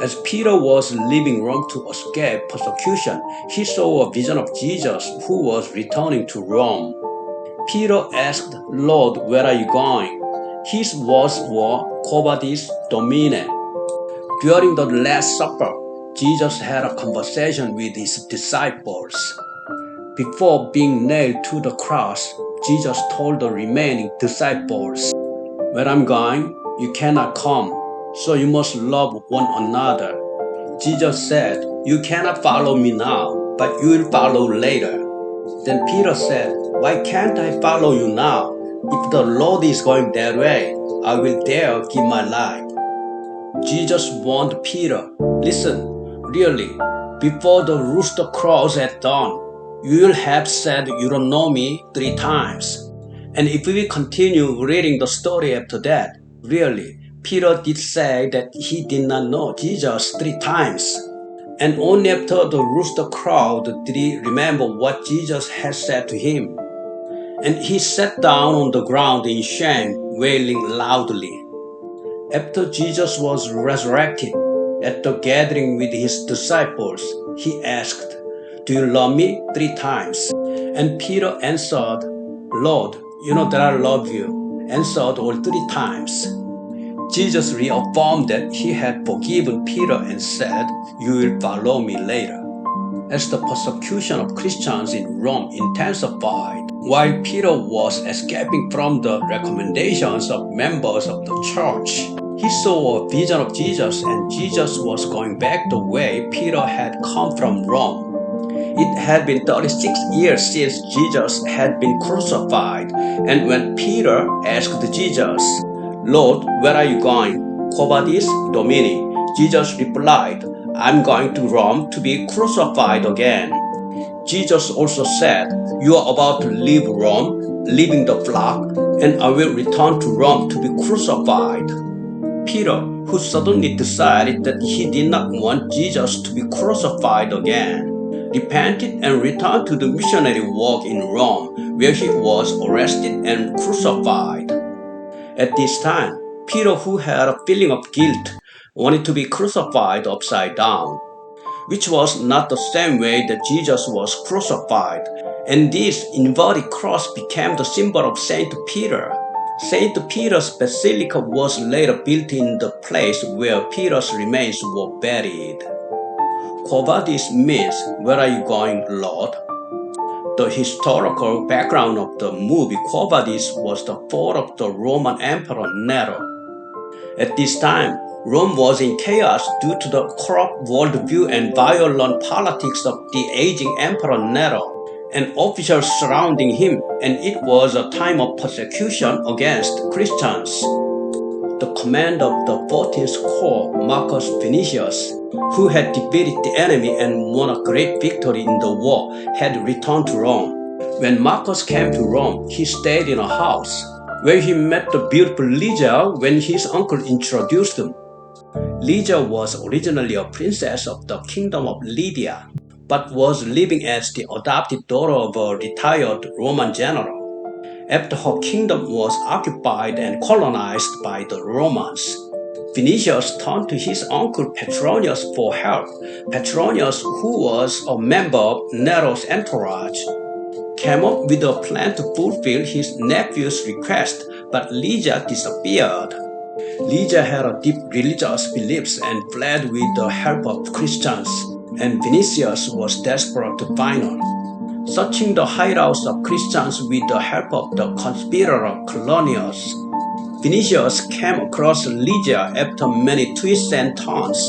As Peter was leaving Rome to escape persecution, he saw a vision of Jesus who was returning to Rome. Peter asked, "Lord, where are you going?" His words were, "Quo vadis, Domine." During the Last Supper, Jesus had a conversation with his disciples. Before being nailed to the cross, Jesus told the remaining disciples, "Where I'm going, you cannot come, so you must love one another." Jesus said, "You cannot follow me now, but you will follow later." Then Peter said, "Why can't I follow you now? If the Lord is going that way, I will dare give my life." Jesus warned Peter, "Listen, really, before the rooster crows at dawn, you will have said you don't know me 3 times. And if we continue reading the story after that, really, Peter did say that he did not know Jesus 3 times. And only after the rooster crowed did he remember what Jesus had said to him. And he sat down on the ground in shame, wailing loudly. After Jesus was resurrected, at the gathering with his disciples, he asked, "Do you love me 3 times?" And Peter answered, "Lord, you know that I love you," answered all 3 times. Jesus reaffirmed that he had forgiven Peter and said, "You will follow me later." As the persecution of Christians in Rome intensified, while Peter was escaping from the recommendations of members of the church, he saw a vision of Jesus, and Jesus was going back the way Peter had come from Rome. It had been 36 years since Jesus had been crucified, and when Peter asked Jesus, "Lord, where are you going?" "Quo vadis, Domine?" Jesus replied, "I'm going to Rome to be crucified again." Jesus also said, "You are about to leave Rome, leaving the flock, and I will return to Rome to be crucified." Peter, who suddenly decided that he did not want Jesus to be crucified again, repented and returned to the missionary work in Rome, where he was arrested and crucified. At this time, Peter, who had a feeling of guilt, wanted to be crucified upside down, which was not the same way that Jesus was crucified, and this inverted cross became the symbol of Saint Peter. Saint Peter's Basilica was later built in the place where Peter's remains were buried. Quo vadis means, "Where are you going, Lord?" The historical background of the movie Quo Vadis was the fall of the Roman Emperor Nero. At this time, Rome was in chaos due to the corrupt worldview and violent politics of the aging Emperor Nero and officials surrounding him, and it was a time of persecution against Christians. The commander of the 14th Corps, Marcus Vinicius, who had defeated the enemy and won a great victory in the war, had returned to Rome. When Marcus came to Rome, he stayed in a house where he met the beautiful Lydia when his uncle introduced him. Lydia was originally a princess of the kingdom of Lydia, but was living as the adopted daughter of a retired Roman general. After her kingdom was occupied and colonized by the Romans, Vinicius turned to his uncle Petronius for help. Petronius, who was a member of Nero's entourage, came up with a plan to fulfill his nephew's request, but Lydia disappeared. Lydia had a deep religious beliefs and fled with the help of Christians, and Vinicius was desperate to find her. Searching the hideouts of Christians with the help of the conspirator Colonius, Vinicius came across Lydia after many twists and turns.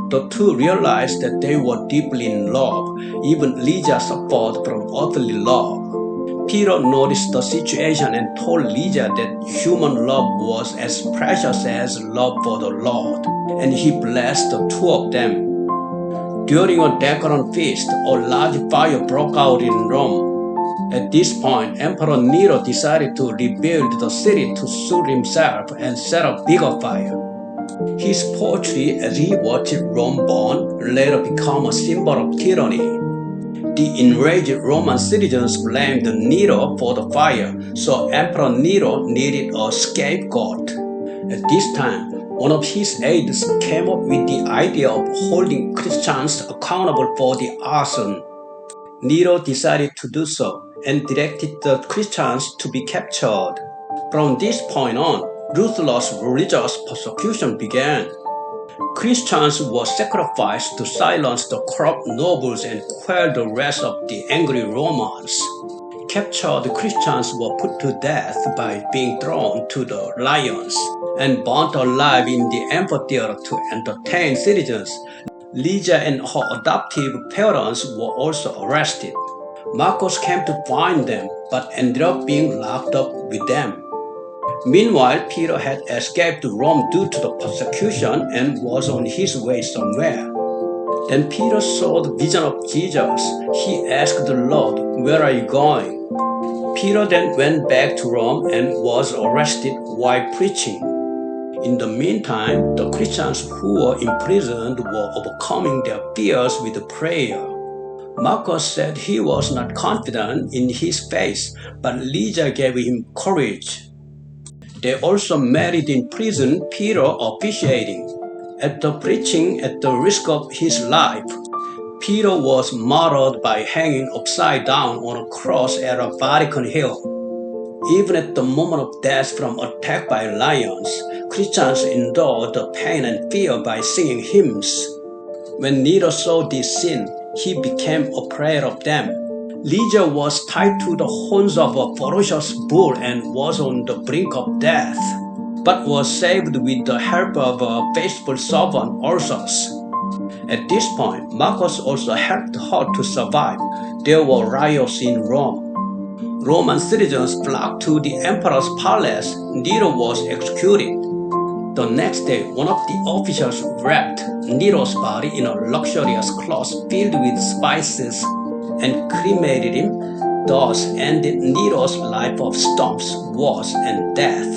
The two realized that they were deeply in love. Even Lydia suffered from earthly love. Peter noticed the situation and told Lydia that human love was as precious as love for the Lord, and he blessed the two of them. During a decorum feast, a large fire broke out in Rome. At this point, Emperor Nero decided to rebuild the city to suit himself and set a bigger fire. His poetry, as he watched Rome burn, later became a symbol of tyranny. The enraged Roman citizens blamed Nero for the fire, so Emperor Nero needed a scapegoat. At this time, One of his aides came up with the idea of holding Christians accountable for the arson. Nero decided to do so and directed the Christians to be captured. From this point on, ruthless religious persecution began. Christians were sacrificed to silence the corrupt nobles and quell the rest of the angry Romans. Captured Christians were put to death by being thrown to the lions and burnt alive in the amphitheater to entertain citizens. Lydia and her adoptive parents were also arrested. Marcus came to find them but ended up being locked up with them. Meanwhile, Peter had escaped to Rome due to the persecution and was on his way somewhere. Then Peter saw the vision of Jesus. He asked the Lord, "Where are you going?" Peter then went back to Rome and was arrested while preaching. In the meantime, the Christians who were imprisoned were overcoming their fears with prayer. Marcus said he was not confident in his faith, but Lydia gave him courage. They also married in prison, Peter officiating. After preaching at the risk of his life, Peter was martyred by hanging upside down on a cross at a Vatican hill. Even at the moment of death from attack by lions, Christians endured the pain and fear by singing hymns. When Nero saw this scene, he became afraid of them. Lydia was tied to the horns of a ferocious bull and was on the brink of death, but was saved with the help of a faithful servant Ursus. At this point, Marcus also helped her to survive. There were riots in Rome. Roman citizens flocked to the emperor's palace. Nero was executed. The next day, one of the officials wrapped Nero's body in a luxurious cloth filled with spices and cremated him, thus ended Nero's life of storms, wars, and death.